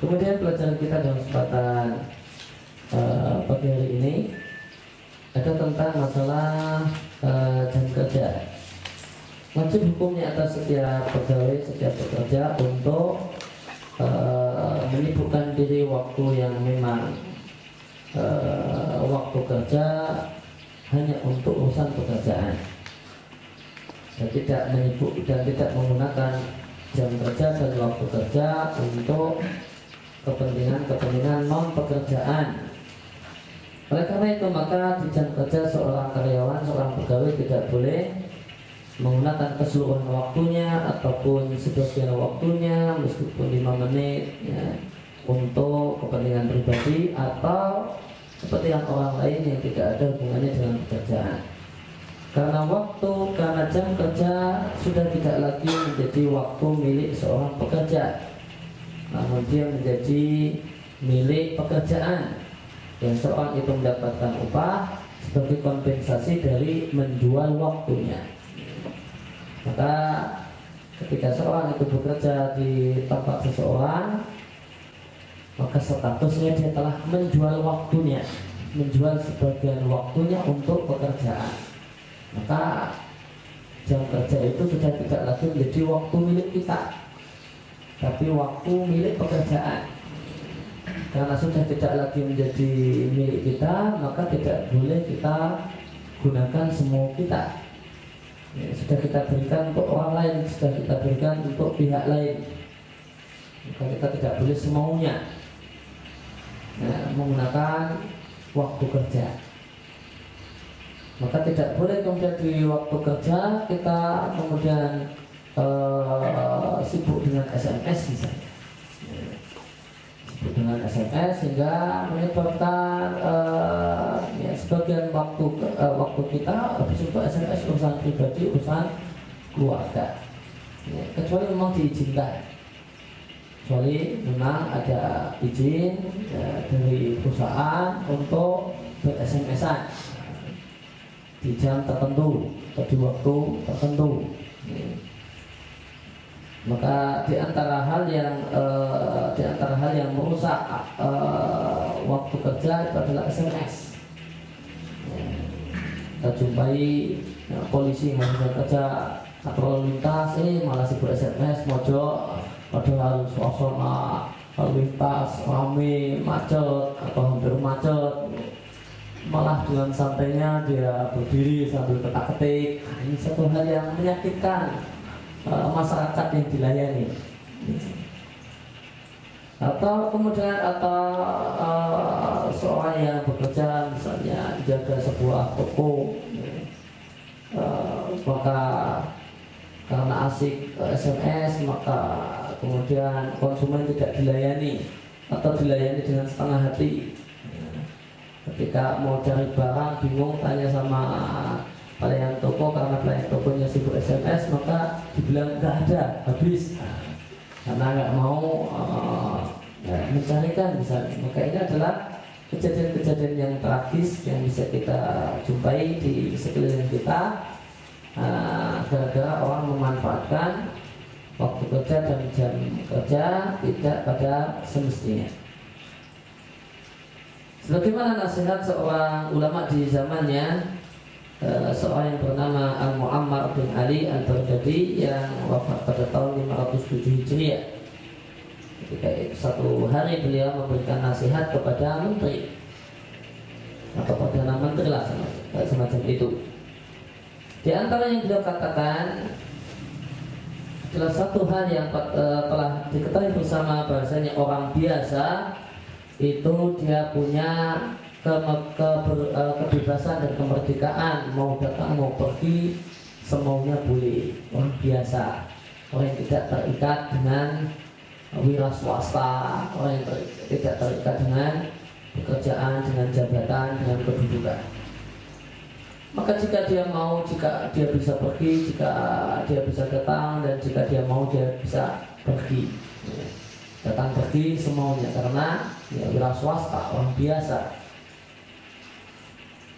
Kemudian pelajaran kita dalam kesempatan pagi hari ini ada tentang masalah jam kerja. Wajib hukumnya atas setiap pegawai, setiap pekerja untuk menyibukkan diri waktu yang memang waktu kerja hanya untuk urusan pekerjaan, dan tidak menyibuk dan tidak menggunakan jam kerja dan waktu kerja untuk kepentingan non pekerjaan. Oleh karena itu maka di jam kerja seorang karyawan, seorang pegawai tidak boleh menggunakan keseluruhan waktunya ataupun sebagian waktunya meskipun 5 menit ya, untuk kepentingan pribadi atau kepentingan orang lain yang tidak ada hubungannya dengan pekerjaan. Karena jam kerja sudah tidak lagi menjadi waktu milik seorang pekerja, namun dia menjadi milik pekerjaan yang seorang itu mendapatkan upah sebagai kompensasi dari menjual waktunya. Maka ketika seorang itu bekerja di tempat seseorang, maka statusnya dia telah menjual waktunya, menjual sebagian waktunya untuk pekerjaan. Maka jam kerja itu sudah tidak lagi menjadi waktu milik kita, tapi waktu milik pekerjaan. Karena sudah tidak lagi menjadi milik kita, maka tidak boleh kita gunakan semua kita. Ya, sudah kita berikan untuk orang lain, sudah kita berikan untuk pihak lain, maka kita tidak boleh semaunya menggunakan waktu kerja. Maka tidak boleh kemudian di waktu kerja kita kemudian sibuk dengan SMS misalnya, sibuk dengan SMS sehingga menyebabkan sebagian waktu kita habis untuk SMS, urusan pribadi, urusan keluarga. Ya, kecuali memang diizinkan, kecuali memang ada izin dari perusahaan untuk ber-SMS-an di jam tertentu atau di waktu tertentu. Maka di antara hal yang merusak waktu kerja itu adalah SMS. Kita jumpai polisi yang kerja patroli lalu lintas, malah sibuk SMS, mojok, padahal suasana lalu lintas rame, macet atau hampir macet, malah dengan santainya dia berdiri sambil ketak-ketik. Ini satu hal yang menyakitkan masyarakat yang dilayani. Atau kemudian seorang yang bekerja misalnya jaga sebuah toko, maka karena asik SMS maka kemudian konsumen tidak dilayani atau dilayani dengan setengah hati. Ketika mau cari barang bingung, tanya sama pelayan toko, karena pelayan tokonya sibuk SMS maka dibilang nggak ada, habis, karena nggak mau mencarikan misalnya. Maka ini adalah kejadian-kejadian yang tragis yang bisa kita jumpai di sekeliling kita, gara-gara orang memanfaatkan waktu kerja dan jam kerja tidak pada semestinya. Sebagaimana nasihat seorang ulama di zamannya, seorang yang bernama Al-Mu'ammar bin Ali Al-Baghdadi yang wafat pada tahun 507 Hijriah. Ketika satu hari beliau memberikan nasihat kepada menteri atau perdana menteri lah semacam itu. Di antara yang beliau katakan adalah satu hal yang telah diketahui bersama, bahasanya orang biasa itu dia punya kebebasan dan kemerdekaan, mau datang mau pergi semaunya boleh. Orang biasa, orang yang tidak terikat dengan wira swasta, orang yang tidak terikat dengan pekerjaan, dengan jabatan, dengan kedudukan. Maka jika dia mau, jika dia bisa pergi, jika dia bisa datang, dan jika dia mau dia bisa pergi, datang pergi semaunya, karena wira swasta, orang biasa.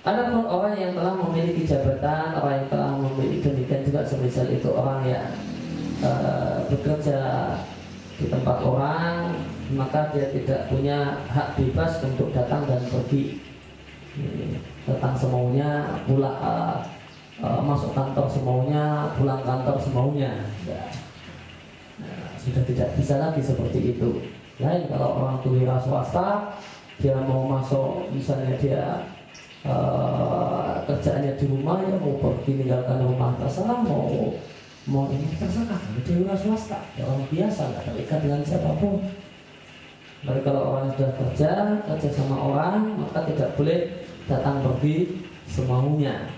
Adapun orang yang telah memiliki jabatan, orang yang telah memiliki demikian juga semisal itu orang yang bekerja di tempat orang, maka dia tidak punya hak bebas untuk datang dan pergi. Datang semaunya, pulang masuk kantor semaunya, pulang kantor semaunya. Sudah tidak bisa lagi seperti itu. Lain kalau orang itu wira swasta, dia mau masuk, misalnya dia kerjaannya di rumah, ya mau pergi meninggalkan rumah terserah, mau ini terserah. Dia wira swasta, ya orang biasa, nggak terikat dengan siapapun. Tapi kalau orang sudah kerja sama orang, maka tidak boleh datang pergi semaunya.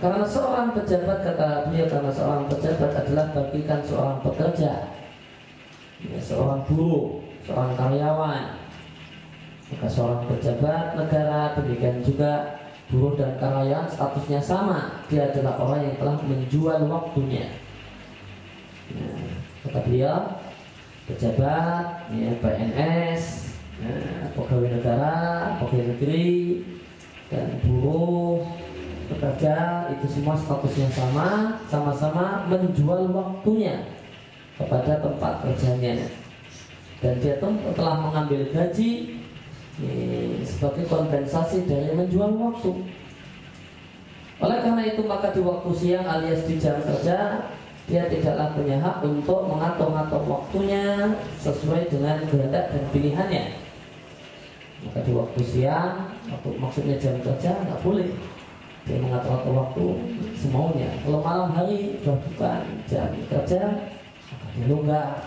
Karena seorang pejabat, kata beliau, karena seorang pejabat adalah bagikan seorang pekerja, ya, seorang buruh, seorang karyawan. Maka seorang pejabat negara, demikian juga buruh dan karyawan statusnya sama. Dia adalah orang yang telah menjual waktunya. Ya, kata beliau, pejabat, ya, PNS, ya, pegawai negara, pegawai negeri, dan buruh, pekerja, itu semua statusnya sama, sama-sama menjual waktunya kepada tempat kerjanya, dan dia telah mengambil gaji sebagai kompensasi dari menjual waktu. Oleh karena itu, maka di waktu siang alias di jam kerja, dia tidaklah punya hak untuk mengatur-ngatur waktunya sesuai dengan kehendak dan pilihannya. Maka di waktu siang, maksudnya jam kerja, nggak boleh dia mengatur waktu semaunya. Kalau malam hari sudah bukan jam kerja, maka dia longgar.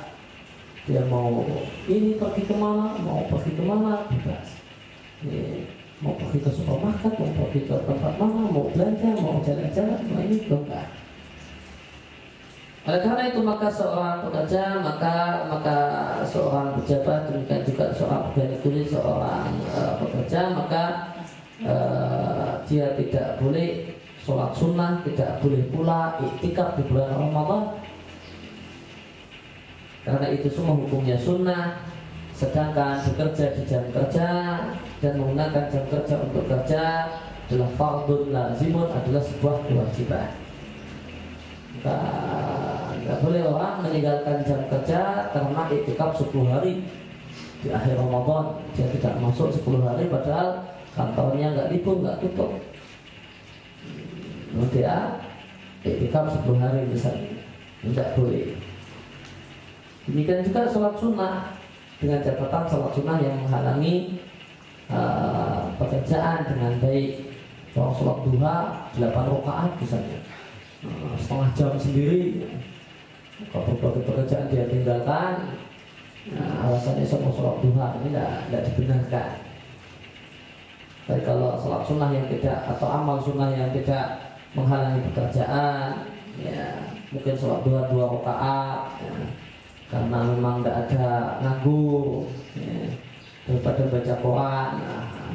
Dia mau ini pergi kemana, mau pergi kemana, bebas. Mau pergi ke supermarket, mau pergi ke tempat mana, mau belanja, mau jalan-jalan, mau ini longgar. Oleh karena itu, maka seorang pekerja, maka seorang pejabat, demikian juga seorang pegawai negeri, seorang pekerja, maka dia tidak boleh sholat sunnah, tidak boleh pula iktikaf di bulan Ramadan, karena itu semua hukumnya sunnah. Sedangkan bekerja di jam kerja dan menggunakan jam kerja untuk kerja adalah fardun lazimun, adalah sebuah kewajiban. Maka nggak boleh orang meninggalkan jam kerja karena iktikaf 10 hari di akhir Ramadan. Dia tidak masuk 10 hari padahal kantornya nggak libur, nggak tutup. Dia iktikaf 10 hari misalnya, tidak boleh. Demikian juga sholat sunnah, dengan catatan sholat sunnah yang menghalangi pekerjaan dengan baik. Kalau sholat duha 8 rakaat misalnya, setengah jam sendiri, kalau berbagai pekerjaan dia tinggalkan, alasannya semua sholat duha, ini tidak dibenarkan. Tapi kalau sholat sunnah yang tidak, atau amal sunnah yang tidak menghalangi pekerjaan, ya mungkin sholat duha 2 rakaat, ya, karena memang tidak ada nganggur, ya, daripada baca Quran,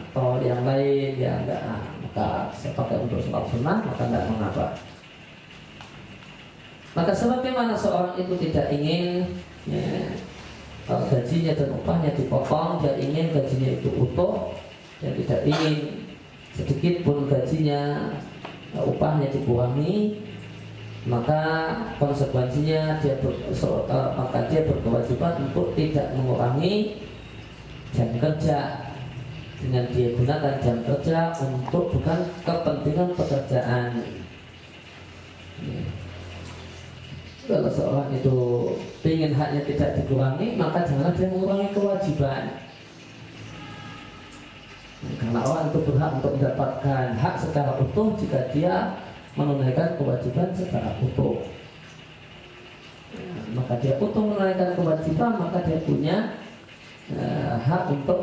atau yang lain yang enggak, maka saya pakai untuk sholat sunnah, maka tidak mengapa. Maka sebagaimana seorang itu tidak ingin, ya, gajinya dan upahnya dipotong, dia ingin gajinya itu utuh, dan tidak ingin sedikit pun gajinya, upahnya dikurangi, maka konsekuensinya maka dia berkewajiban untuk tidak mengurangi jam kerja, dengan dia gunakan jam kerja untuk bukan kepentingan pekerjaan. Kalau seorang itu ingin haknya tidak dikurangi, maka janganlah dia mengurangi kewajiban. Karena orang itu berhak untuk mendapatkan hak secara utuh jika dia menunaikan kewajiban secara utuh. Maka dia utuh menunaikan kewajiban, maka dia punya hak untuk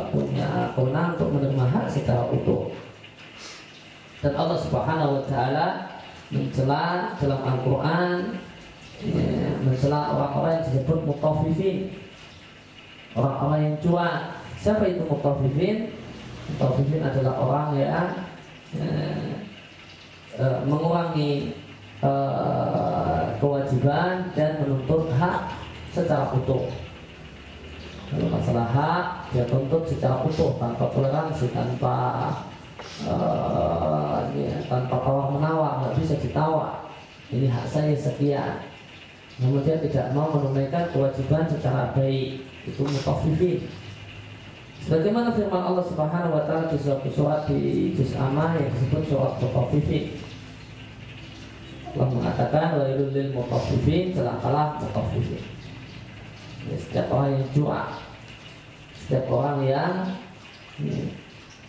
punya kewenangan untuk menerima hak secara utuh. Dan Allah Subhanahu wa taala mencela dalam Al-Qur'an, mencela orang-orang yang disebut mutaffifin, orang-orang yang cuan. Siapa itu mutaffifin? Mutaffifin adalah orang yang mengurangi kewajiban dan menuntut hak secara utuh. Kalau masalah hak, dia tuntut secara utuh, tanpa toleransi, tanpa tawar menawar, nggak bisa ditawar. Ini hak saya sekian. namun dia tidak mau menunaikan kewajiban secara baik, itu mutaffifin. Sebagaimana firman Allah Subhanahu wa taala di suatu surat di juz Amma yang disebut surat mutaffifin. Allah mengatakan wailul lil mutaffifin, celakalah mutaffifin. Setiap orang yang curang, setiap orang yang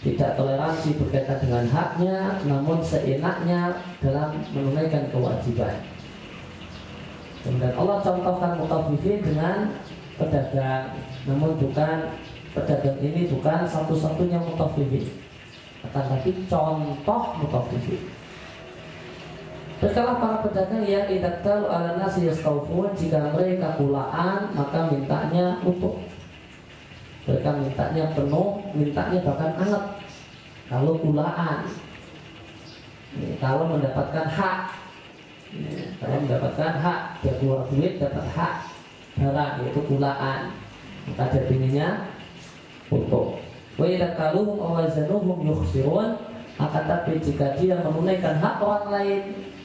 tidak toleransi berkaitan dengan haknya, namun seenaknya dalam menunaikan kewajiban. Dan Allah contohkan mutaffifin dengan pedagang, namun pedagang ini bukan satu-satunya mutaffifin, akan tapi contoh mutaffifin. Berkala para pedagang yang idaktalu ala nasi yastawfun, jika mereka kulaan maka mintanya utuh. Mereka mintanya penuh, mintanya bahkan anget. Kalau kulaan, kalau mendapatkan hak, kalau mendapatkan hak, dia keluar duit dapat hak barang, yaitu kulaan, maka definisinya utuh. Wa idaktaluhum awazanuhum yukhsirun, akan tapi jika dia menunaikan hak orang lain,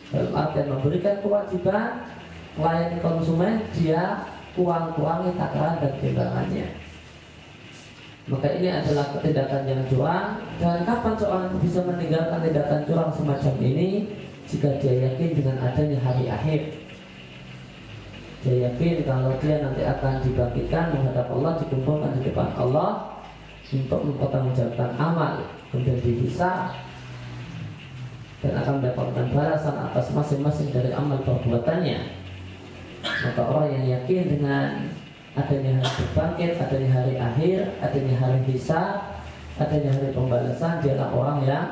dalam artian memberikan kewajiban melayani konsumen, dia kurang-kurangi takaran dan timbangannya, maka ini adalah tindakan yang curang. Dan kapan seorang bisa meninggalkan tindakan curang semacam ini? Jika dia yakin dengan adanya hari akhir, dia yakin kalau dia nanti akan dibangkitkan menghadap Allah, dikumpulkan di depan Allah untuk mempertanggungjawabkan amal, kemudian dihisab dan akan mendapatkan balasan atas masing-masing dari amal perbuatannya. Maka orang yang yakin dengan adanya hari berbangkit, adanya hari akhir, adanya hari hisab, adanya hari pembalasan, dialah orang yang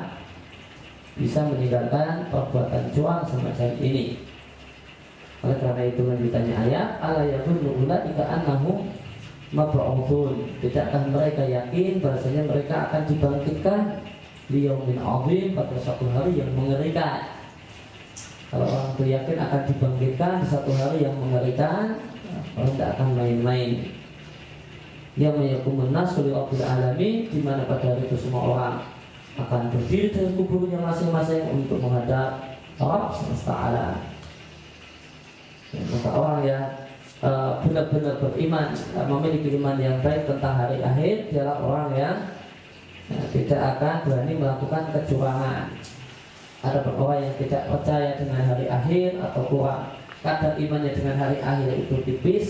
bisa meninggalkan perbuatan curang semacam ini. Oleh karena itu lanjutannya ayat, ala yadhunnu ulaika annahum mab'utsun. Tidakkah mereka yakin bahasanya mereka akan dibangkitkan liyaumin azim, pada satu hari yang mengerikan. Kalau orang itu yakin akan dibangkitkan di satu hari yang mengerikan, orang tidak akan main-main. Yauma yaqumun nasu lirabbil alamin, di mana pada hari itu semua orang akan berdiri dari kuburnya masing-masing untuk menghadap Rabb semesta alam. Maka orang yang benar-benar beriman, memiliki iman yang baik tentang hari akhir, dialah orang yang tidak akan berani melakukan kecurangan. Ada orang yang tidak percaya dengan hari akhir atau kurang kadar imannya dengan hari akhir itu tipis,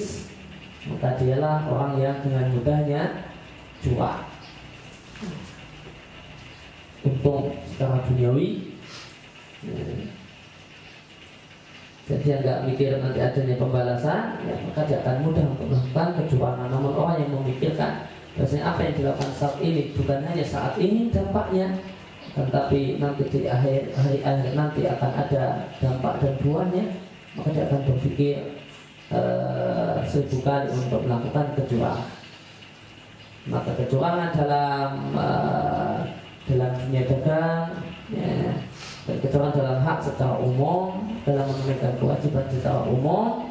maka dialah orang yang dengan mudahnya curang. Untung secara duniawi, jadi dia nggak mikir nanti adanya pembalasan, ya, maka dia akan mudah untuk melakukan kecurangan. Namun orang yang memikirkan biasanya apa yang dilakukan saat ini bukan hanya saat ini dampaknya, tetapi nanti di hari akhir nanti akan ada dampak dan buahnya, maka dia akan berpikir 1000 kali untuk melakukan kecurangan. Maka kecurangan dalam dunia dagang, ya, dan kecurangan dalam hak secara umum, dalam menunaikan kewajiban secara umum,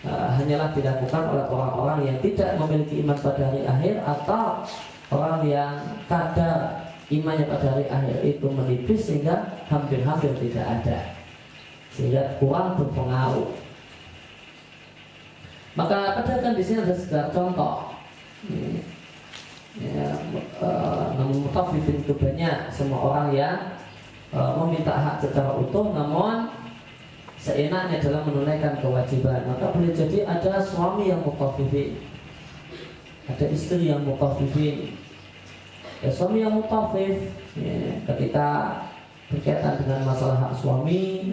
hanyalah dilakukan oleh orang-orang yang tidak memiliki iman pada hari akhir, atau orang yang kadar imannya pada hari akhir itu menipis sehingga hampir-hampir tidak ada, sehingga kurang berpengaruh. Maka pedagang di sini ada sekedar contoh. Namun mutaffifin itu banyak, semua orang yang meminta hak secara utuh namun seenaknya dalam menunaikan kewajiban. Maka boleh jadi ada suami yang mutaffifin, ada istri yang mutaffifin. Ya, suami yang mutaffif, ya, ketika berkaitan dengan masalah hak suami,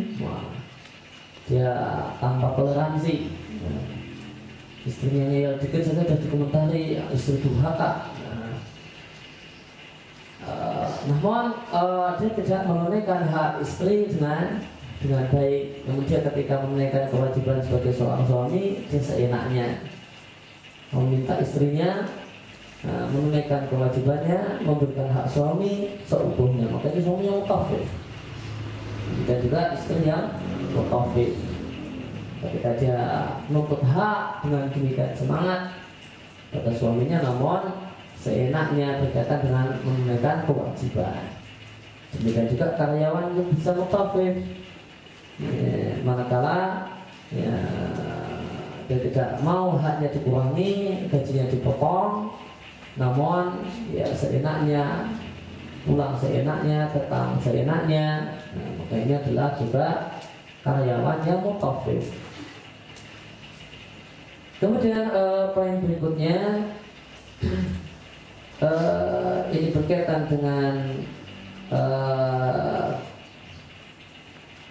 dia tanpa toleransi. Istrinya yang dikit saja sudah dikomentari istri durhaka. Namun dia tidak menunaikan hak istri dengan baik. Kemudian ketika menunaikan kewajiban sebagai seorang suami, dia seenaknya meminta istrinya menunaikan kewajibannya, memberikan hak suami seutuhnya. Makanya suami yang mutaffif, dan juga istri yang mutaffif. Ketika dia menuntut hak dengan demikian semangat pada suaminya, namun seenaknya berkaitan dengan menunaikan kewajiban. Demikian juga karyawan yang bisa mutaffif, manakala ya, dia tidak mau haknya dikurangi, gajinya dipotong, namun ya seenaknya, pulang seenaknya, datang seenaknya. Nah, maka ini adalah juga karyawan yang mutafif. Kemudian poin berikutnya ini berkaitan dengan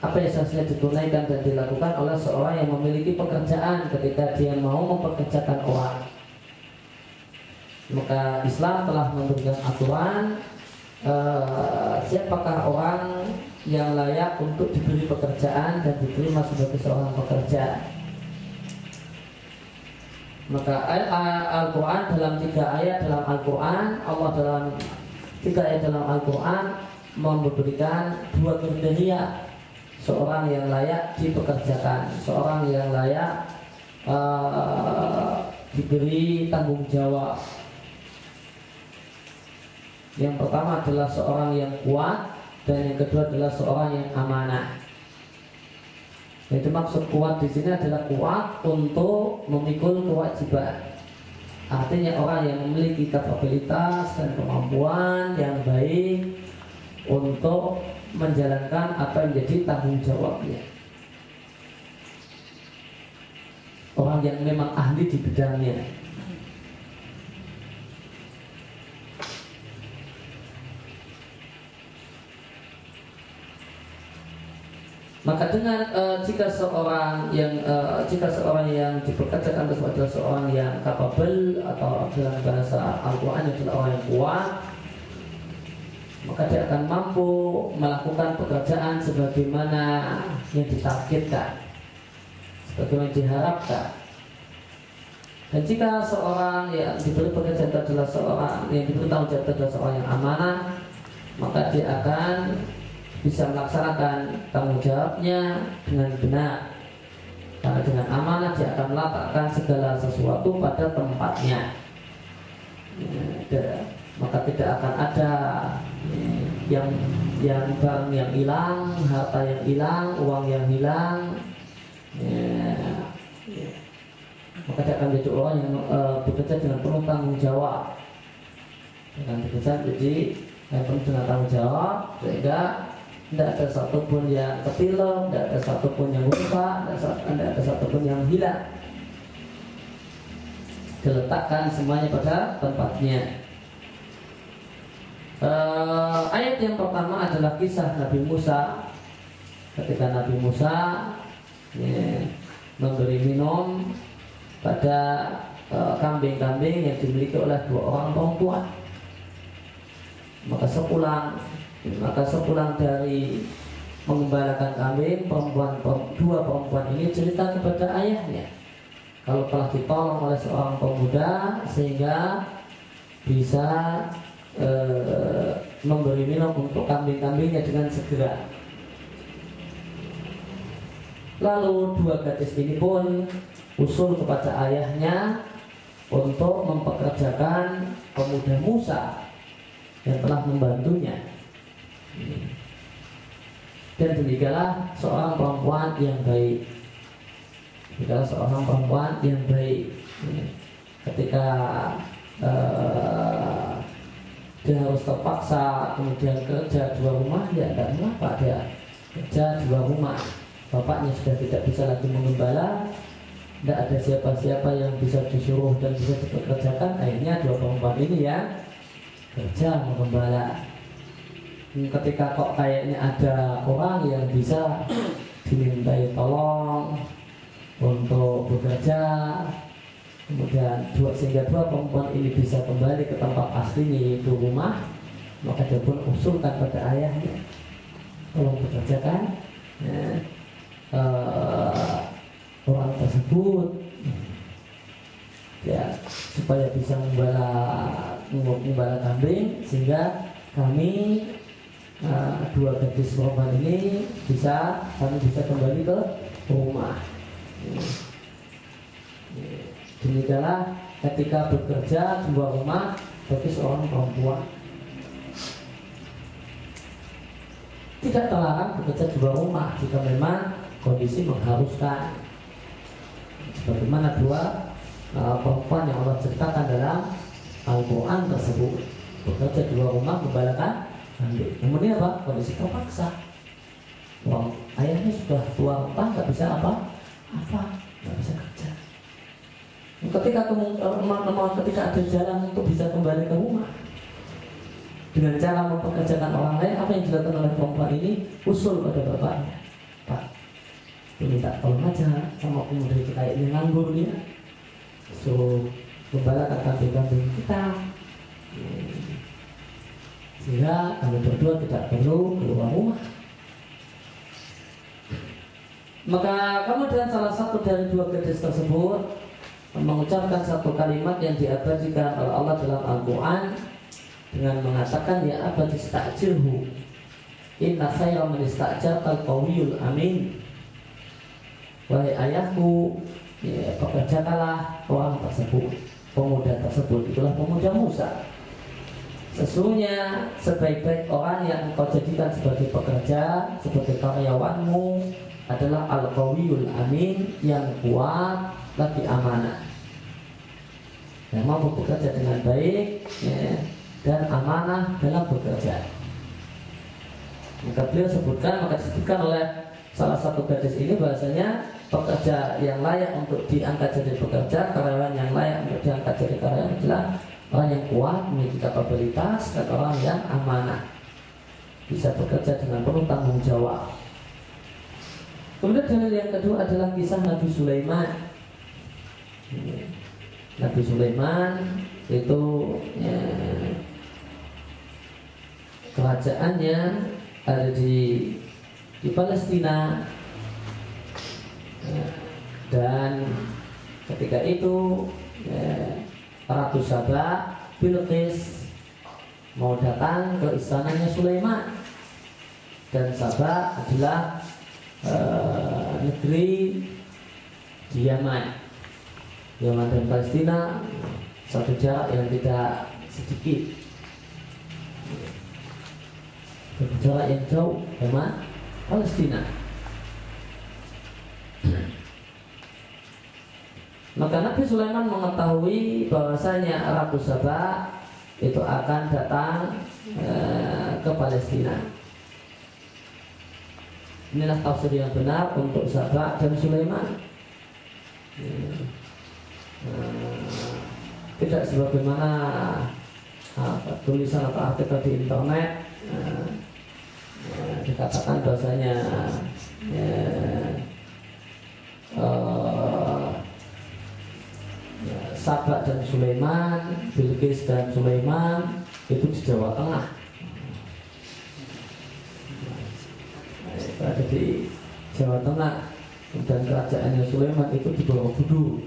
apa yang seharusnya ditunaikan dan dilakukan oleh seorang yang memiliki pekerjaan ketika dia mau mempekerjakan orang. Maka Islam telah memberikan aturan siapakah orang yang layak untuk diberi pekerjaan dan diterima sebagai seorang pekerja. Maka Al-Quran dalam 3 ayat dalam Al-Quran, Allah dalam 3 ayat dalam Al-Quran memberikan 2 kriteria seorang yang layak dipekerjakan, seorang yang layak diberi tanggung jawab. Yang pertama adalah seorang yang kuat, dan yang kedua adalah seorang yang amanah. Itu maksud kuat di sini adalah kuat untuk memikul kewajiban. Artinya orang yang memiliki kapabilitas dan kemampuan yang baik untuk menjalankan apa yang menjadi tanggung jawabnya. Orang yang memang ahli di bidangnya. Maka dengan jika seorang yang dipekerjakan adalah seorang yang capable, atau dalam bahasa Al-Quran adalah orang yang kuat, maka dia akan mampu melakukan pekerjaan sebagaimana yang ditargetkan, sebagaimana diharapkan. Dan jika seorang yang diberi pekerjaan adalah seorang yang diberi tanggung jawab adalah seorang yang amanah, maka dia akan bisa melaksanakan tanggung jawabnya dengan benar. Karena dengan amanah dia akan meletakkan segala sesuatu pada tempatnya. Maka tidak akan ada yang barang yang hilang, harta yang hilang, uang yang hilang. Maka dia akan menjadi orang yang bekerja dengan penuh tanggung jawab. Dengan bekerja jadi yang penuh dengan tanggung jawab, sehingga tidak ada satupun yang ketilep, tidak ada satupun yang rusak, tidak ada satupun yang hilang. Diletakkan semuanya pada tempatnya. Ayat yang pertama adalah kisah Nabi Musa. Ketika Nabi Musa memberi minum pada kambing-kambing yang dimiliki oleh 2 orang perempuan. Maka sepulang dari mengembalakan kambing, 2 perempuan ini cerita kepada ayahnya kalau telah ditolong oleh seorang pemuda sehingga bisa memberi minum untuk kambing-kambingnya dengan segera. Lalu 2 gadis ini pun usul kepada ayahnya untuk mempekerjakan pemuda Musa yang telah membantunya. Dan demikianlah seorang perempuan yang baik. Demikianlah seorang perempuan yang baik. Ketika dia harus terpaksa kemudian kerja 2 rumah, ya tidak mengapa dia kerja 2 rumah. Bapaknya sudah tidak bisa lagi mengembala, tidak ada siapa-siapa yang bisa disuruh dan bisa dipekerjakan. Akhirnya 2 perempuan ini ya kerja mengembala. Ketika kok kayaknya ada orang yang bisa dimintai tolong untuk bekerja, kemudian sehingga 2 perempuan ini bisa kembali ke tempat aslinya yaitu rumah, maka dia pun usulkan pada ayahnya, tolong bekerjakan orang tersebut ya, supaya bisa mengembala kambing, sehingga kami 2 gadis perempuan ini kami bisa kembali ke rumah. Demikianlah ketika bekerja 2 rumah bagi seorang perempuan. Tidak terlarang bekerja 2 rumah jika memang kondisi mengharuskan. Bagaimana dua perempuan yang Allah ceritakan dalam Al-Quran tersebut bekerja di luar rumah membalakan kambing. Kemudian apa? Kondisi terpaksa. Wah, ayahnya sudah tua renta, nggak bisa nggak bisa kerja. Ketika ada jalan untuk bisa kembali ke rumah dengan cara mempekerjakan orang lain, apa yang dilakukan oleh perempuan ini? Usul pada bapaknya, Pak, minta tolong aja sama pemuda itu kayaknya nganggur dia, so membalakan kambing-kambing kita, sehingga kami berdua tidak perlu keluar rumah. Maka kemudian salah satu dari dua gadis tersebut mengucapkan satu kalimat yang diabadikan oleh Allah dalam Al-Quran dengan mengatakan, ya abadi ista'jirhu inna khayra man ista'jartal qawiyul amin. Wahai ayahku, ya, pekerjakanlah orang tersebut, pemuda tersebut, itulah pemuda Musa. Sesungguhnya sebaik-baik orang yang engkau jadikan sebagai pekerja, sebagai karyawanmu adalah al-qawiyul amin, yang kuat lagi amanah, yang mampu bekerja dengan baik, ya, dan amanah dalam bekerja. Maka beliau disebutkan oleh salah satu gadis ini bahasanya pekerja yang layak untuk diangkat jadi pekerja, karyawan yang layak untuk diangkat jadi karyawan adalah orang yang kuat, memiliki kapabilitas, dan orang yang amanah, bisa bekerja dengan penuh tanggung jawab. Kemudian dalil yang kedua adalah kisah Nabi Sulaiman. Nabi Sulaiman itu, ya, kerajaannya ada di Palestina, dan ketika itu, ya, Ratu Saba Bilqis mau datang ke istananya Sulaiman, dan Saba adalah negeri di Yaman dan Palestina, satu jarak yang tidak sedikit, jarak yang jauh, Yaman, Palestina. Maka Nabi Sulaiman mengetahui bahwasanya Ratu Saba itu akan datang ke Palestina. Inilah tafsir yang benar untuk Saba dan Sulaiman. Tidak sebagaimana tulisan atau artikel di internet dikatakan bahwasanya Saba dan Sulaiman, Bilqis dan Sulaiman itu di Jawa Tengah, ada di Jawa Tengah, dan kerajaannya Sulaiman itu di Borobudur,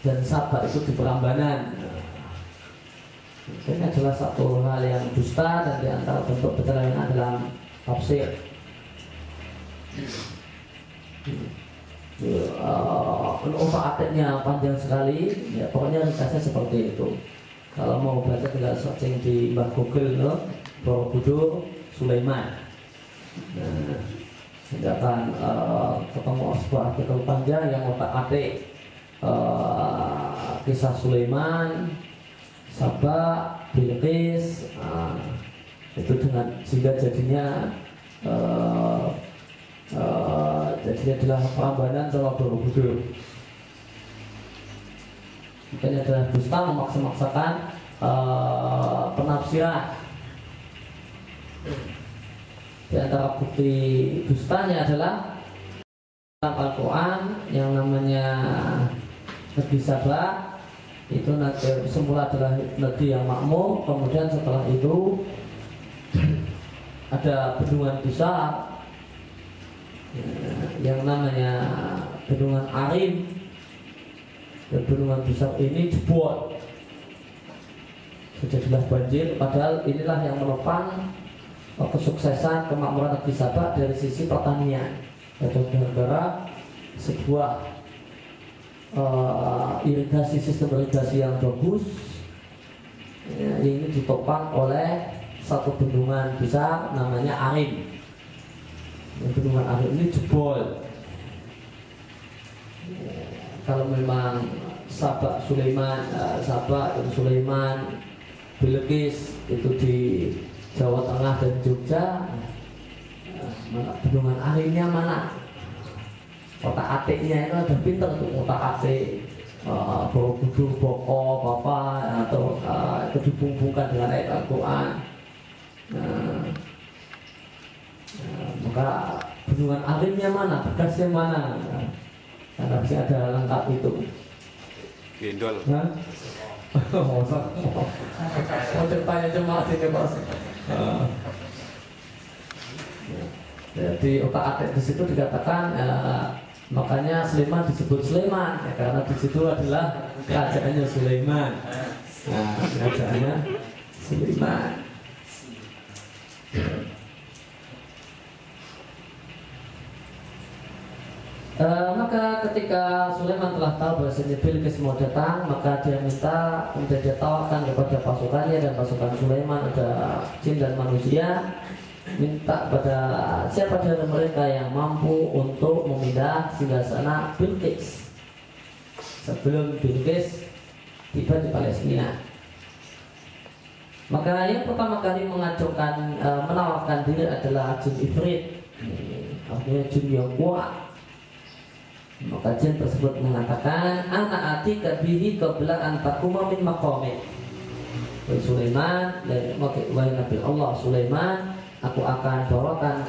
dan Saba itu di Prambanan. Ini adalah satu hal yang dusta, dan diantara bentuk penyelewengan dalam tafsir. Otak-atiknya panjang sekali, ya, pokoknya ringkasnya seperti itu. Kalau mau baca tinggal searching di Mbah Google, no? Borobudur Sulaiman. Nah, tidak akan ketemu sebuah artikel panjang yang otak-atik kisah Sulaiman, Saba, Bilqis, itu dengan sehingga jadinya jadi adalah Prambanan sama Borobudur. Makanya adalah dusta memaksa-maksakan penafsiran. Di antara bukti dustanya adalah dalam Al-Quran yang namanya negeri Saba itu semula adalah negeri yang makmur, kemudian setelah itu ada bendungan besar yang namanya bendungan Arim, dan bendungan besar ini jebol, terjadilah banjir. Padahal inilah yang menopang kesuksesan kemakmuran negeri Saba dari sisi pertanian, yaitu gara-gara sebuah sistem irigasi yang bagus, ya, ini ditopang oleh satu bendungan besar namanya Arim. bendungan air ini jebol. Kalau memang Sabak Sulaiman, Bilqis itu di Jawa Tengah dan Jogja, bendungan airnya mana? Otak atiknya itu ada pinter untuk otak atik, Borobudur, Boko, Bapak, atau itu dibungkungkan dengan ayat Al-Quran. Maka bendungan airnya mana? Bekasnya mana? Karena bisa ada lengkap itu. Gendol. Mau ceritanya cuma ini Pak. Jadi otak atik di situ dikatakan, makanya Sulaiman disebut Sulaiman ya, karena di situ adalah kerajaannya Sulaiman. Kerajaannya Sulaiman. Maka ketika Sulaiman telah tahu bahwasanya Bilqis mau datang, maka dia minta, kemudian dia tawarkan kepada pasukannya dan pasukan Sulaiman, ada jin dan manusia, minta pada siapa dari mereka yang mampu untuk memindah singgasana Bilqis sebelum Bilqis tiba di Palestina. Maka yang pertama kali mengajukan menawarkan diri adalah jin Ifrit, artinya jin yang kuat. Maka jin tersebut mengatakan, ana atika bihi qabla an taquma min maqamik. Wahai Sulaiman, wahai Nabi Allah Sulaiman, aku akan bawakan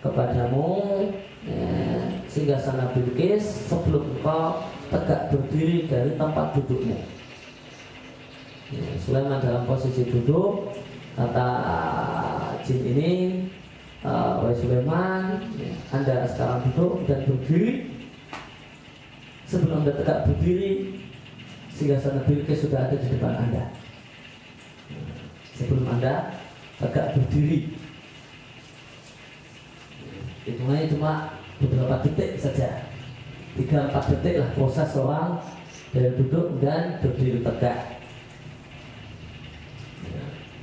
kepadamu singgasana Bilqis sebelum engkau tegak berdiri dari tempat dudukmu. Sulaiman dalam posisi duduk, kata jin ini, wahai Sulaiman, Anda sekarang duduk dan berdiri. Sebelum Anda tegak berdiri, singgasana Bilqis sudah ada di depan Anda. Sebelum Anda tegak berdiri, hitungannya cuma beberapa detik saja, 3-4 detik lah proses orang dari duduk dan berdiri tegak.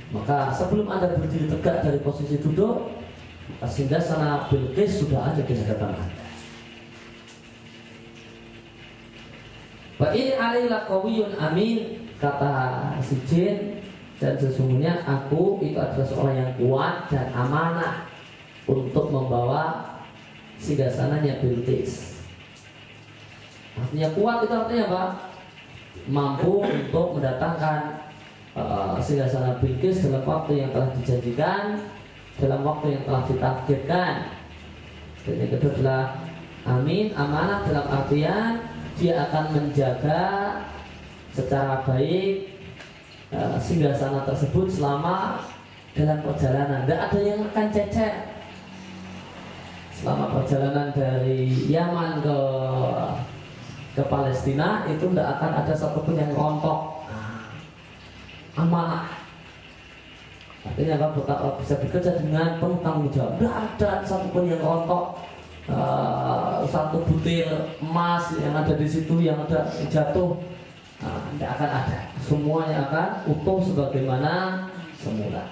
Maka sebelum Anda berdiri tegak dari posisi duduk, singgasana Bilqis sudah ada di hadapan Anda. Wa in alaihi qawiyyun amin, kata si jin, dan sesungguhnya aku itu adalah seorang yang kuat dan amanah untuk membawa singgasananya Bilqis. Artinya kuat itu artinya apa? Mampu untuk mendatangkan singgasana Bilqis dalam waktu yang telah dijanjikan, dalam waktu yang telah ditakdirkan. Dan yang kedua adalah amin, amanah dalam artian dia akan menjaga secara baik singgasana tersebut selama dalam perjalanan. Tidak ada yang akan cecer selama perjalanan dari Yaman ke Palestina. Itu tidak akan ada satupun yang rontok. Amanah. Artinya apa? Bisa bekerja dengan penuh tanggung jawab. Tidak ada satupun yang rontok. Satu butir emas yang ada di situ yang ada jatuh, tidak akan ada. Semuanya akan utuh sebagaimana semula.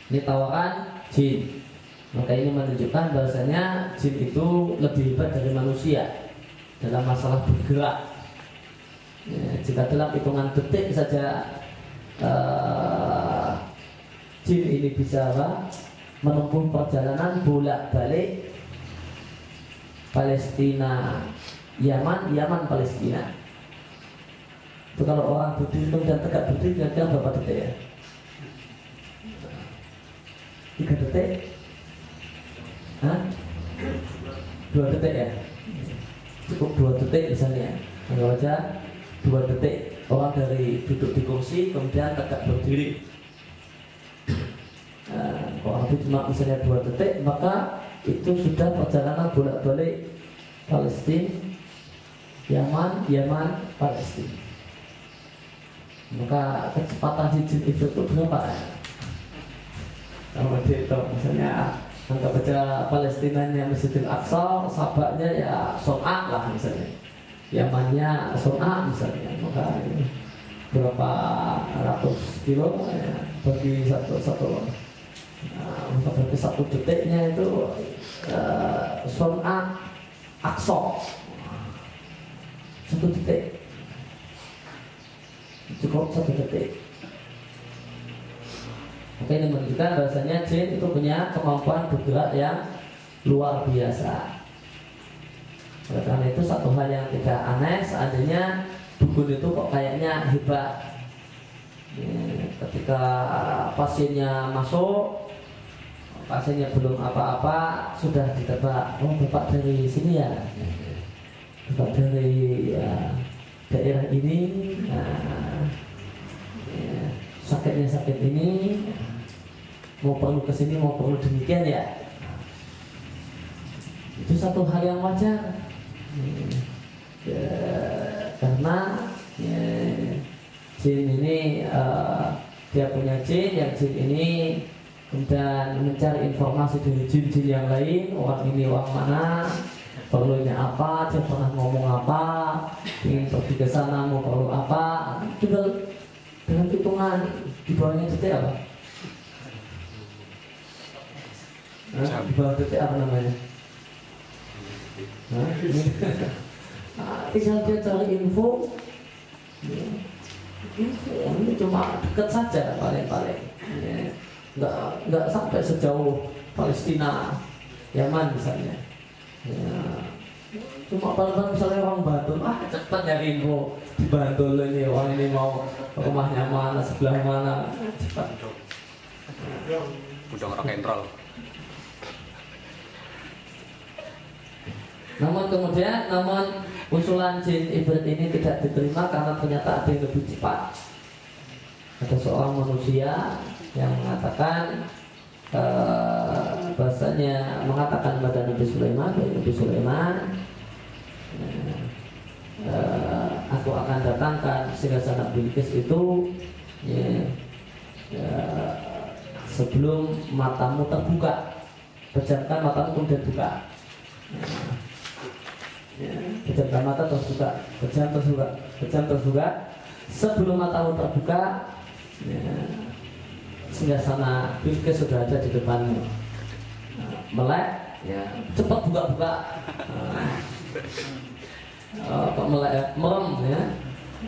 Ini tawaran jin. Maka ini menunjukkan bahasanya jin itu lebih hebat dari manusia dalam masalah bergerak. Jika dalam hitungan detik saja jin ini bisa menempuh perjalanan bolak-balik Palestina Yaman, Yaman Palestina. Itu kalau orang berdiri dan tegak berdiri kira-kira berapa detik ya? 3 detik? 2 detik ya? Cukup 2 detik misalnya. Anggap aja 2 detik orang dari duduk di kursi kemudian tegak berdiri. Kalau lebih cuma misalnya 2 detik, maka itu sudah perjalanan bolak-balik Palestina, Yaman, Yaman, Palestina. Maka kecepatan jin itu berapa? Kalau dihitung, misalnya anggap aja Palestinanya Masjidil Aqsa, Sabaknya ya Son'a lah misalnya, Yamannya Son'a misalnya, maka berapa ratus kilo ya, bagi satu Berarti 1 detiknya itu sunat aqsa. 1 detik cukup 1 detik. Oke, ini menunjukkan bahasanya jin itu punya kemampuan bergerak yang luar biasa. Oleh karena itu satu hal yang tidak aneh seandainya dukun itu kok kayaknya hebat. Ketika pasiennya masuk, pasiennya belum apa-apa sudah ditebak, oh bapak dari sini ya, bapak dari daerah ini, sakitnya sakit ini, mau perlu kesini, mau perlu demikian ya. Itu satu hal yang wajar, karena jin ini dia punya jin, yang jin ini kemudian mencari informasi dari jin-jin yang lain. Orang ini orang mana, perlunya apa, dia pernah ngomong apa, ingin pergi ke sana mau perlu apa. Tinggal dengan hitungan di bawahnya detik apa? Di bawah detik apa namanya? Tinggal dia cari info. Ini cuma dekat saja paling-paling, nggak sampai sejauh Palestina, Yaman misalnya. Cuma paling misalnya orang Bantul, cepat nyari info di Bantul ini, orang ini mau rumahnya mana, sebelah mana, cepat. Udah rock and roll. Namun usulan jin ibrit ini tidak diterima karena ternyata ada yang lebih cepat. Ada seorang manusia yang mengatakan bahasanya mengatakan kepada Nabi Sulaiman, aku akan datangkan singgasana Bilqis itu sebelum matamu terbuka. Pejamkan matamu kemudian buka. Pejamkan mata terus buka, pejam terus buka. Sebelum matamu terbuka, singgasana Bilqis sudah ada di depanmu. Melek, cepat buka. Melek, merem,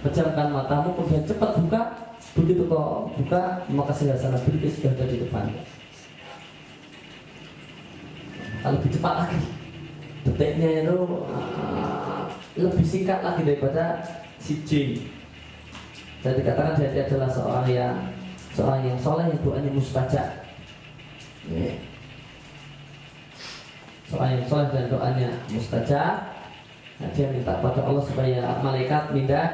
pejamkan matamu kemudian cepat buka. Begitu kau buka, maka singgasana Bilqis sudah ada di depanmu. Kalau lebih cepat lagi, detiknya itu lebih singkat lagi daripada si jin. Jadi katakan dia adalah seorang yang soleh, yang doanya mustajab. Seorang yang soleh dan doanya mustajab. Nah, dia minta pada Allah supaya malaikat pindah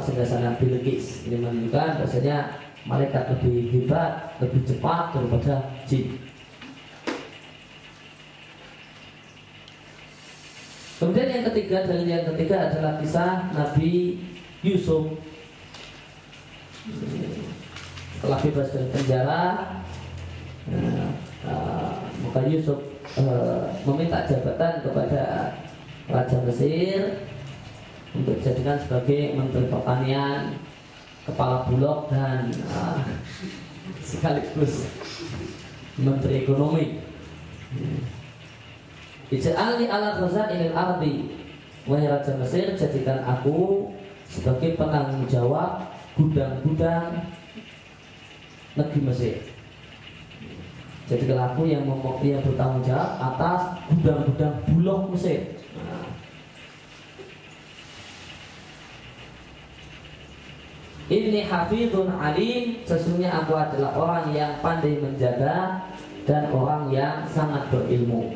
singgasana Bilqis. Ini menunjukkan bahasanya malaikat lebih hebat, lebih cepat daripada jin. Kemudian yang ketiga adalah kisah Nabi Yusuf. Setelah bebas dari penjara, maka Yusuf meminta jabatan kepada Raja Mesir untuk dijadikan sebagai Menteri Pertanian, Kepala Bulog, dan sekaligus Menteri Ekonomi. Ij'alni ala khazainil ardi, wahai Raja Mesir, jadikan aku sebagai penanggung jawab gudang-gudang negeri Mesir. Jadikan aku yang bertanggung jawab atas gudang-gudang bulog Mesir. Inni hafidhun alim, sesungguhnya aku adalah orang yang pandai menjaga dan orang yang sangat berilmu.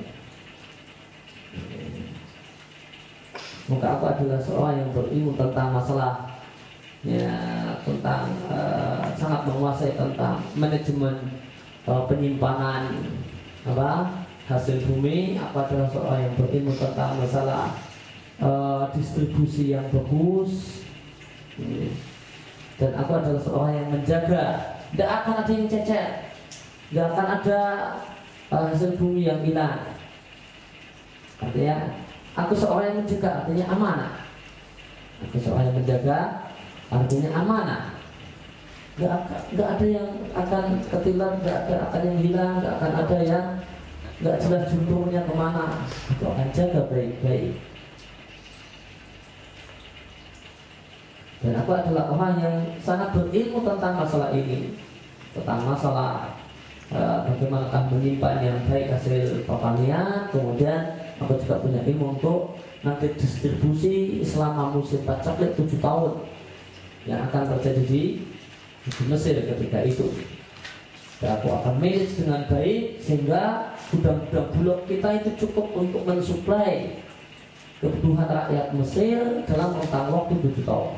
Maka aku adalah seorang yang berilmu tentang masalah tentang sangat menguasai tentang manajemen penyimpanan hasil bumi. Aku adalah seorang yang berilmu tentang masalah distribusi yang bagus, dan aku adalah seorang yang menjaga. Tidak akan ada yang cecer, tidak akan ada hasil bumi yang hilang. Artinya aku seorang yang menjaga, artinya amanah. Aku seorang yang menjaga, artinya amanah. nggak ada yang akan ketilang, nggak akan yang hilang, nggak akan ada yang nggak jelas jumlahnya kemana. Itu akan jaga baik-baik. Dan aku adalah orang yang sangat berilmu tentang masalah ini, tentang masalah bagaimana menyimpan yang baik hasil pertanian. Kemudian aku juga punya ilmu untuk nanti distribusi selama musim pacaklik 7 tahun yang akan terjadi di Mesir ketika itu. Dan aku akan manage dengan baik sehingga gudang-gudang bulog kita itu cukup untuk mensuplai kebutuhan rakyat Mesir dalam rentang waktu 7 tahun.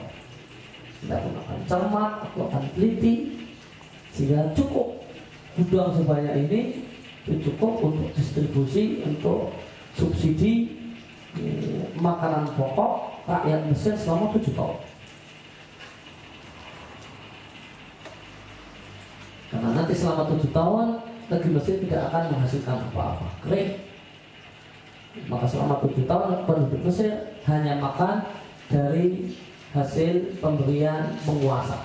Aku akan cermat, aku akan teliti sehingga cukup gudang sebanyak ini cukup untuk distribusi, untuk subsidi makanan pokok rakyat Mesir selama 7 tahun. Karena nanti selama 7 tahun negeri Mesir tidak akan menghasilkan apa-apa, kering. Maka selama 7 tahun penduduk Mesir hanya makan dari hasil pemberian penguasa.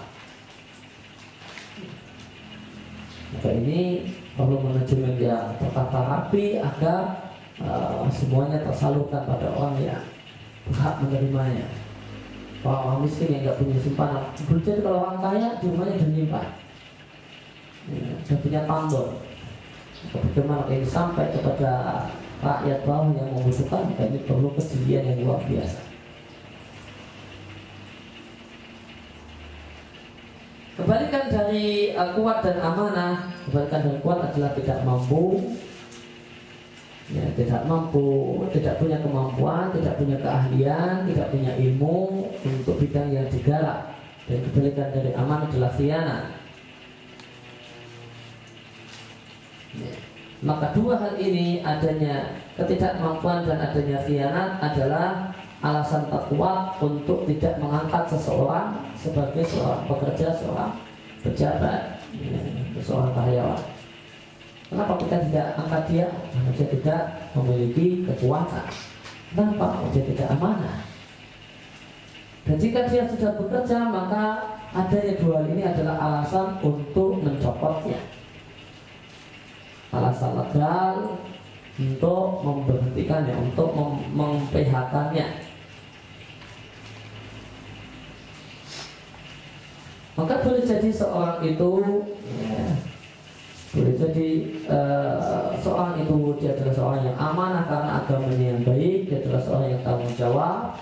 Maka ini perlu manajemen yang tertata rapi agar semuanya tersalurkan pada orang yang berhak menerimanya. Orang miskin yang nggak punya simpanan, jadi kalau orang kaya di rumahnya sudah nyimpan, sudah punya tambor. Bagaimana ini sampai kepada rakyat bawah yang membutuhkan, ini perlu kejelian yang luar biasa. Kebalikan dari kuat dan amanah, kebalikan dari kuat adalah tidak mampu, tidak punya kemampuan, tidak punya keahlian, tidak punya ilmu untuk bidang yang digarap. Dan kebalikan dari amanah adalah khianat. Maka dua hal ini, adanya ketidakmampuan dan adanya khianat, adalah alasan tak kuat untuk tidak mengangkat seseorang sebagai seorang pekerja, seorang pejabat, seorang karyawan. Kenapa kita tidak angkat dia? Karena dia tidak memiliki kekuatan. Kenapa? Dia tidak amanah. Dan jika dia sudah bekerja, maka adanya dua hal ini adalah alasan untuk mencopotnya. Alasan legal untuk memberhentikannya, untuk mem-PHK-nya. Maka boleh jadi seorang itu, boleh jadi seorang itu dia adalah seorang yang amanah karena agamanya yang baik, dia adalah seorang yang tanggung jawab,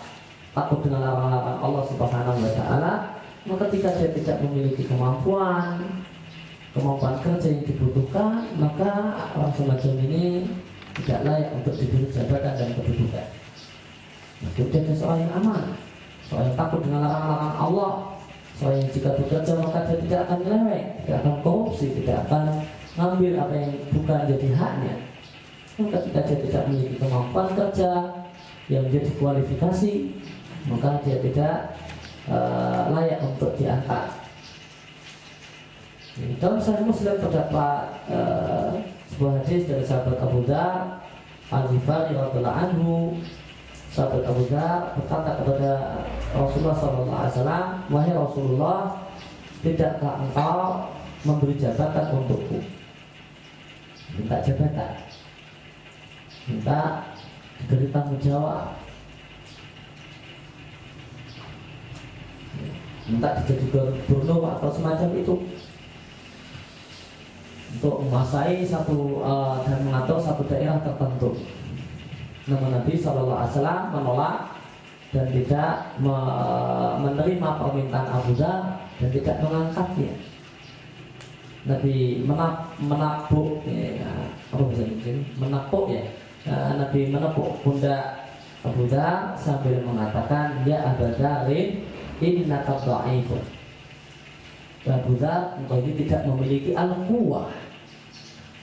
takut dengan larangan-larangan Allah Subhanahu wa Ta'ala. Maka ketika dia tidak memiliki kemampuan kerja yang dibutuhkan, maka orang semacam ini tidak layak untuk diberi jabatan dan kedudukan. Maka dia adalah seorang yang aman, seorang yang takut dengan larangan-larangan Allah, seorang yang jika bekerja maka dia tidak akan nyeleweng, tidak akan korupsi, tidak akan ngambil apa yang bukan jadi haknya. Maka ketika dia tidak memiliki kemampuan kerja yang menjadi kualifikasi, maka dia tidak layak untuk diangkat. Dalam Sahih Muslim terdapat sebuah hadis dari sahabat Abu Dzar Al-Ghifari radhiyallahu anhu. Sahabat Abu Dzar berkata kepada Rasulullah SAW, "Wahai Rasulullah, tidakkah engkau memberi jabatan untukku?" Minta jabatan, minta diberi tanggung jawab, minta dijadi gubernur atau semacam itu, untuk menguasai satu dan mengatur satu daerah tertentu. Namun Nabi SAW menolak dan tidak menerima permintaan Abu Dzar dan tidak mengangkatnya. Nabi menapuk, apa bisa mungkin menapuk ya. Nabi menepuk pundak Abu Dzar sambil mengatakan, "Ya Abu Dzarin, innaka dha'ifun." Abu Dzar, engkau ini tidak memiliki al-quwwah,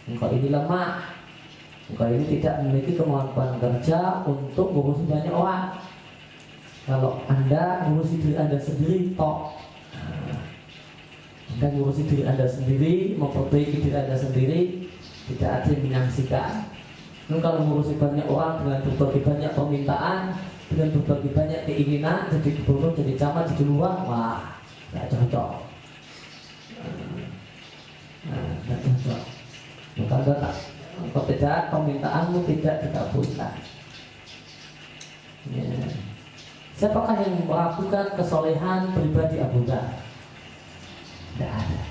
engkau ini lemah, engkau ini tidak memiliki kemampuan kerja untuk ngurusi banyak orang. Kalau Anda ngurusi diri Anda sendiri, Anda ngurusi diri Anda sendiri, memperbaiki diri Anda sendiri, tidak ada yang menyaksikan. Dan kalau ngurusi banyak orang dengan berbagai banyak permintaan, dengan berbagai banyak keinginan, jadi gubernur, jadi camat, jadi lurah, wah, tidak cocok. Tidak cocok. Maka kalau tidak, permintaanmu tidak dikabulkan. Ya. Siapakah yang melakukan kesolehan pribadi Abu Dhar? Tidak ada.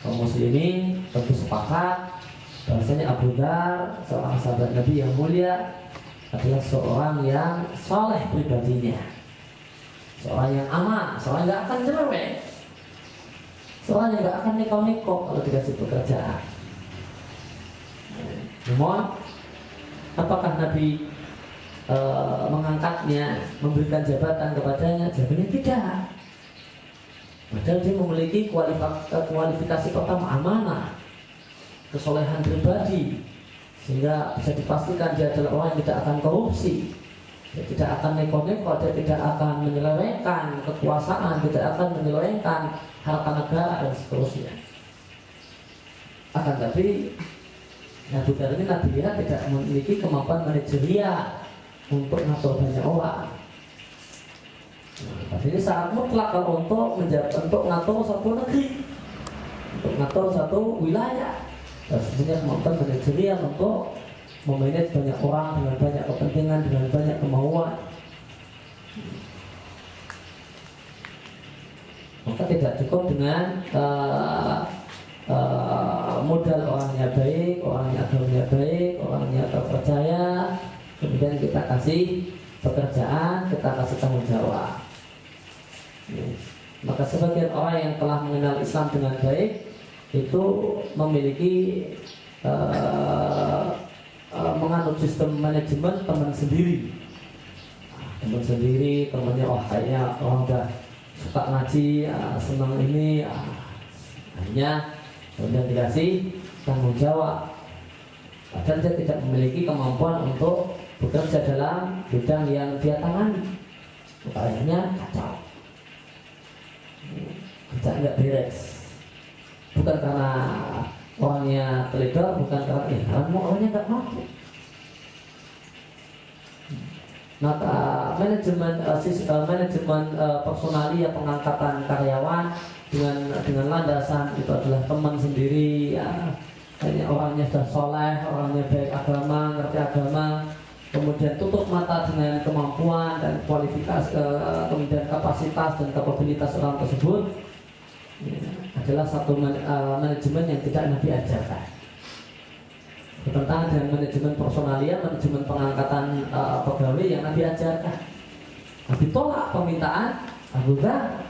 Kaum muslimin tentu sepakat bahwasanya Abu Dhar, seorang sahabat Nabi yang mulia, adalah seorang yang soleh pribadinya, seorang yang aman, seorang yang gak akan cerewet, seorang yang gak akan neko-neko kalau dikasih pekerjaan. Namun, apakah Nabi mengangkatnya, memberikan jabatan kepadanya? Jawabannya tidak. Padahal dia memiliki kualifikasi pertama, amanah, kesolehan pribadi, sehingga bisa dipastikan dia adalah orang yang tidak akan korupsi, dia tidak akan neko-neko, dia tidak akan menyelewengkan kekuasaan, tidak akan menyelewengkan harta negara dan seterusnya. Akan tapi Abu Dhar ini Nabi lihat tidak memiliki kemampuan manajerial untuk ngatur banyak orang. Tapi ini sangat mutlak kalau untuk ngatur satu negeri, untuk ngatur satu wilayah. Dan sebenarnya kemampuan manajerial untuk memanage banyak orang dengan banyak kepentingan, dengan banyak kemauan. Maka tidak cukup dengan modal orangnya baik, orangnya agamanya baik, orangnya terpercaya, kemudian kita kasih pekerjaan, kita kasih tanggung jawab. Maka sebagian orang yang telah mengenal Islam dengan baik itu memiliki menganut sistem manajemen teman sendiri, temannya kayaknya orang udah suka ngaji, senang ini, akhirnya kemudian dikasih tanggung jawab, padahal dia tidak memiliki kemampuan untuk bekerja dalam bidang yang dia tangani. Maka akhirnya kacau, kerja nggak beres. Bukan karena orangnya teledor, bukan karena orangnya nggak mampu. Maka manajemen personalia, pengangkatan karyawan dengan landasan itu adalah teman sendiri, ya, hanya orangnya sudah soleh, orangnya baik agama, ngerti agama, kemudian tutup mata dengan kemampuan dan kualifikasi, kemudian kapasitas dan kapabilitas orang tersebut, ya, adalah satu manajemen yang tidak Nabi ajarkan. Bertentangan dengan manajemen personalia, manajemen pengangkatan pegawai yang Nabi ajarkan. Nabi tolak permintaan Abu Dhar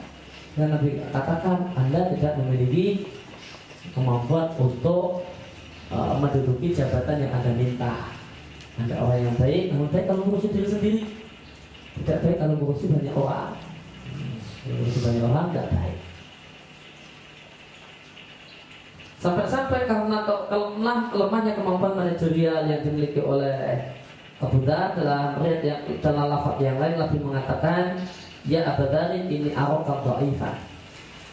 dan Nabi katakan, Anda tidak memiliki kemampuan untuk menduduki jabatan yang Anda minta. Anda orang yang baik, namun baik kalau mengurusi diri sendiri, tidak baik kalau mengurusi banyak orang. Mengurusi banyak orang tidak baik. Sampai-sampai karena kelemahnya kemampuan manajerial yang dimiliki oleh Abu Dhar, dalam lafaz yang lain Nabi mengatakan, ya Abu Dhar, ini araka dha'ifan.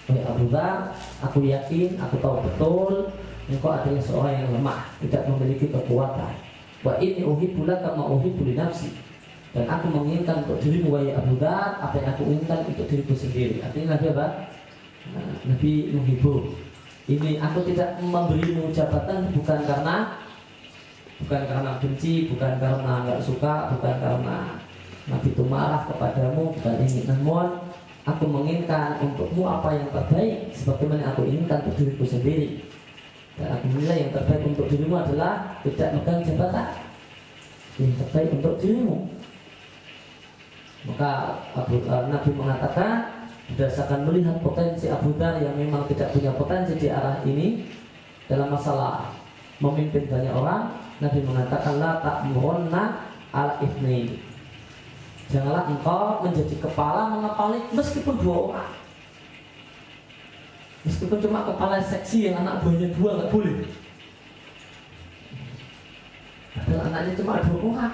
Wahai Abu Dhar, aku yakin, aku tahu betul engkau adalah seorang yang lemah, tidak memiliki kekuatan. Wa inni uhibbu laka ma uhibbu li nafsi. Dan aku menginginkan untuk dirimu wahai Abu Dhar apa yang aku inginkan untuk diriku sendiri. Artinya Nabi apa? Nabi menghibur. Ini aku tidak memberimu jabatan bukan karena benci, bukan karena nggak suka, bukan karena Nabi itu marah kepadamu, bukan ini. Namun aku menginginkan untukmu apa yang terbaik, sebagaimana aku inginkan untuk diriku sendiri. Dan aku menilai yang terbaik untuk dirimu adalah tidak megang jabatan, yang terbaik untuk dirimu. Maka Nabi mengatakan, berdasarkan melihat potensi Abu Dhar yang memang tidak punya potensi di arah ini dalam masalah memimpin banyak orang, Nabi mengatakan, la ta'murunna ala ithnaini. Janganlah engkau menjadi kepala mengepali meskipun 2 orang. Meskipun cuma kepala seksi yang anak buahnya 2, nggak boleh. Padahal anaknya cuma 2 orang.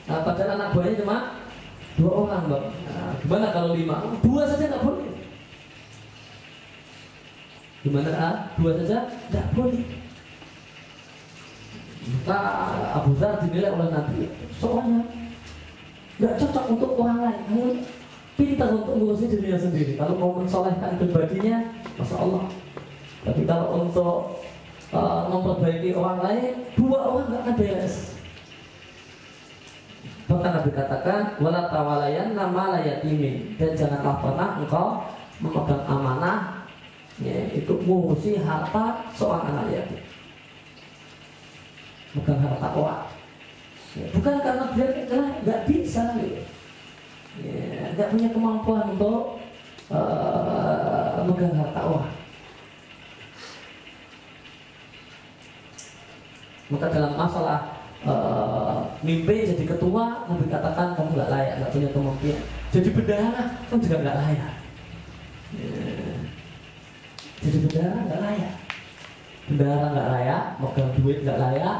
Padahal anak buahnya cuma 2 orang, Bang. Nah, gimana kalau 5? 2 saja nggak boleh. Gimana? 2 saja nggak boleh. Maka Abu Dhar dinilai oleh Nabi seorang nggak cocok untuk orang lain. Namun pintar untuk ngurusin dirinya sendiri. Kalau mau mensolehkan pribadinya, Masya Allah, Tapi kalau untuk memperbaiki orang lain, dua orang nggak akan beres. Bahkan Nabi katakan, wala tawalayan nama layatimin, dan janganlah pernah engkau memegang amanah, ya, itu ngurusi harta seorang anak yatim. Bukan harta orang, ya, bukan karena dia nggak bisa, ya, nggak punya kemampuan untuk megang harta orang. Maka dalam masalah mimpi jadi ketua, Nabi katakan kamu nggak layak, nggak punya kemampuan. Jadi bendahara, kamu juga nggak layak. Jadi bendahara nggak layak. Bendahara nggak layak, megang duit nggak layak.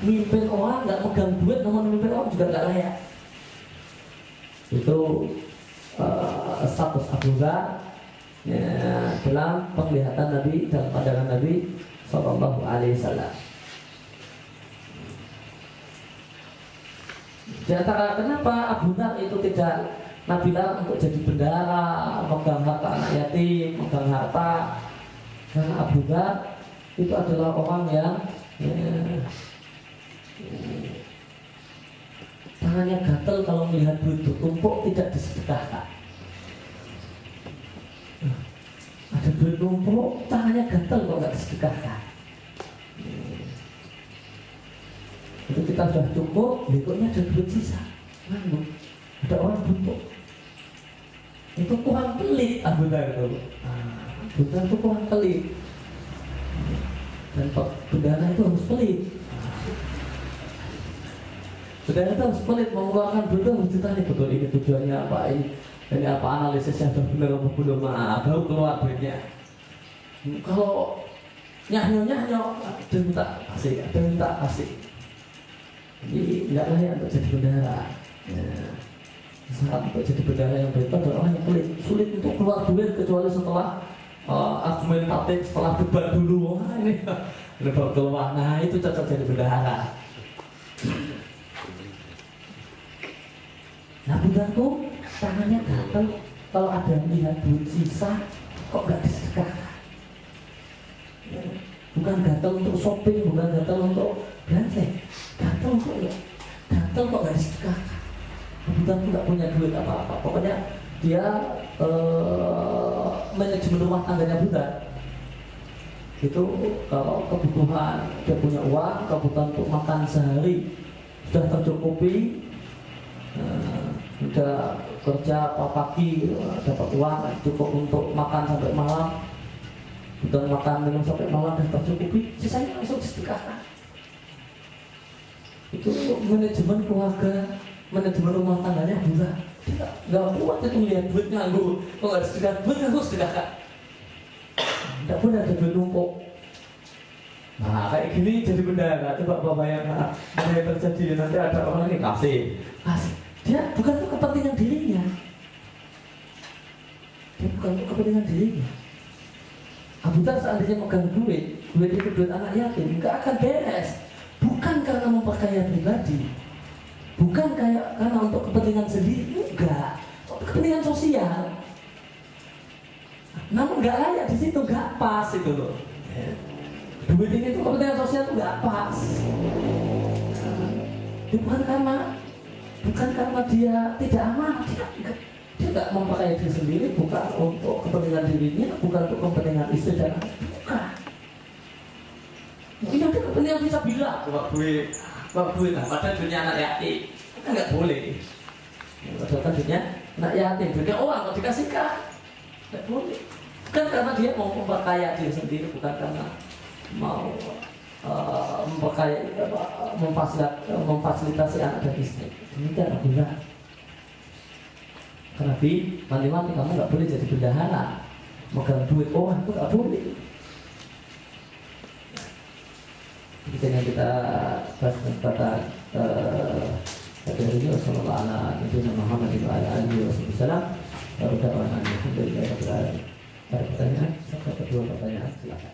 Mimpin orang nggak megang duit, namun mimpin orang juga nggak layak. Itu status Abu Dzar, ya, dalam penglihatan Nabi, dalam pandangan Nabi Sallallahu Alaihi Wasallam. Di antara kenapa Abu Dzar itu tidak Nabi larang untuk jadi bendahara, megang harta anak yatim, megang harta, karena Abu Dzar itu adalah orang yang tangannya gatel kalau melihat duit bertumpuk tidak disedekahkan. Ada duit tumpuk, tangannya gatel kalau nggak disedekahkan. Itu kita sudah cukup, berikutnya ada duit sisa, nganggur, ada orang butuh. Itu kurang pelit Abu Dzar itu. Abu Dzar itu kurang pelit. Dan bendahara itu harus pelit. Bendahara itu harus pelit, mengeluarkan duit harus ditanya betul ini tujuannya apa, ini apa analisisnya sudah benar apa belum, baru keluar duitnya. Kalau nyanyo dia minta kasih, dia minta kasih. Jadi nggak layak untuk jadi bendahara. Saat untuk jadi bendahara yang baik adalah orang yang pelit, sulit untuk keluar duit kecuali setelah argumentatif, setelah debat dulu. Wah ini baru keluar. Nah itu cocok jadi bendahara. Nah Buddha tuh tangannya gatel kalau ada melihat duit sisa kok nggak disedekahkan. Bukan gatel untuk shopping, bukan gatel untuk belanja. Gatel kok gak disedekahkan. Kebetulan tuh gak punya duit apa-apa. Pokoknya dia manajemen rumah tangganya Buddha. Itu kalau kebutuhan dia punya uang, kebutuhan untuk makan sehari sudah tercukupi, sudah kerja pagi dapat uang cukup untuk makan sampai malam, kebutuhan makan minum sampai malam dan tercukupi, sisanya langsung disedekahkan. Itu manajemen keluarga, manajemen rumah tangganya Buddha. Dia nggak kuat itu melihat duit nganggur. Kalau nggak disedekahkan, duit nganggur sedekahkan. Tidak boleh ada duit numpuk. Nah kayak gini jadi bendahara. Coba bayangkan apa yang terjadi, nanti ada orang ini kasih. Dia bukan untuk kepentingan dirinya. Dia bukan untuk kepentingan dirinya. Abu Dzar seandainya megang duit itu duit anak yatim, nggak akan beres. Bukan karena memperkaya pribadi, bukan karena untuk kepentingan sendiri, enggak, untuk kepentingan sosial. Namun nggak layak di situ, nggak pas itu loh. Duit ini tuh kepentingan sosial tuh nggak pas. Bukan karena dia tidak amanah, dia nggak memperkaya diri sendiri, bukan untuk kepentingan dirinya, bukan untuk kepentingan istri dan anak, bukan. Ini ada kepentingan bisa bilang waktu nah, padahal dunia anak yatim kan nggak boleh. Padahal kan dunia anak yatim, dunia orang kalau dikasihkan nggak boleh. Bukan karena dia mau memperkaya diri sendiri, bukan karena mau memfasilitasi anak dan istri. Demikian Abdullah. Karena mati-mati kamu nggak boleh jadi bendahara, megang duit orang itu nggak boleh. Itu yang kita bahas pada ini Wassalamualaikum warahmatullahi wabarakatuh. Ada pertanyaan? Satu kedua pertanyaan silakan.